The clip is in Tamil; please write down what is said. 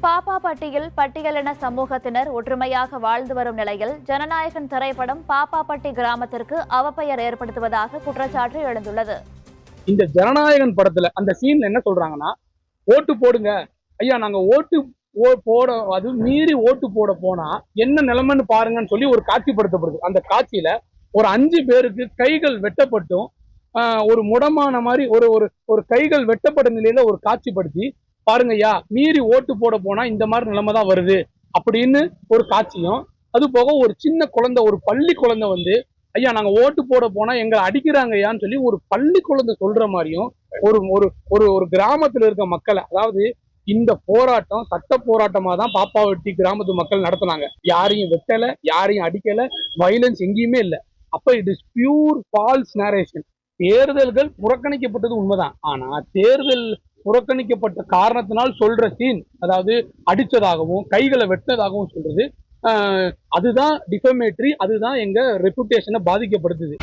பாப்பாப்பட்டியில் பட்டியலின சமூகத்தினர் ஒற்றுமையாக வாழ்ந்து வரும் நிலையில் ஜனநாயகன் திரைப்படம் பாப்பாப்பட்டி கிராமத்திற்கு அவப்பெயர் ஏற்படுத்துவதாக குற்றச்சாட்டு எழுந்துள்ளது. இந்த ஜனநாயகன் படத்துல அந்த சீன்ல என்ன சொல்றாங்கன்னா, ஓட்டு போடுங்க ஐயா, நாங்க ஓட்டு போட அது மீறி ஓட்டு போட போனா என்ன நிலைமைன்னு பாருங்கன்னு சொல்லி ஒரு காட்சிப்படுத்தப்படுது. அந்த காட்சியில ஒரு 5 பேருக்கு கைகள் வெட்டப்பட்டும் ஒரு முடமான மாதிரி ஒரு ஒரு ஒரு கைகள் வெட்டப்பட்ட நிலையில ஒரு காட்சிப்படுத்தி பாருங்க ஐயா, மீறி ஓட்டு போட போனா இந்த மாதிரி நிலைமை தான் வருது அப்படின்னு ஒரு காட்சியும், அது போக ஒரு சின்ன குழந்தை, ஒரு பள்ளி குழந்தை வந்து ஐயா நாங்க ஓட்டு போட போனா எங்களை அடிக்கிறாங்க ஐயான்னு சொல்லி ஒரு பள்ளி குழந்தை சொல்ற மாதிரியும் ஒரு ஒரு ஒரு ஒரு கிராமத்துல இருக்க மக்களை, அதாவது இந்த போராட்டம் சட்ட போராட்டமா தான் பாப்பாவட்டி கிராமத்து மக்கள் நடத்தினாங்க. யாரையும் வெட்டல, யாரையும் அடிக்கல, வயலன்ஸ் எங்கேயுமே இல்லை. அப்ப it is pure false narration. தேர்தல்கள் புறக்கணிக்கப்பட்டது உண்மைதான், ஆனா தேர்தல் புறக்கணிக்கப்பட்ட காரணத்தினால் சொல்ற சீன், அதாவது அடிச்சதாகவும் கைகளை வெட்டினதாகவும் சொல்றது, அதுதான் டிஃபமேட்டரி, அதுதான் எங்க ரெப்புடேஷனை பாதிக்கப்படுத்துது.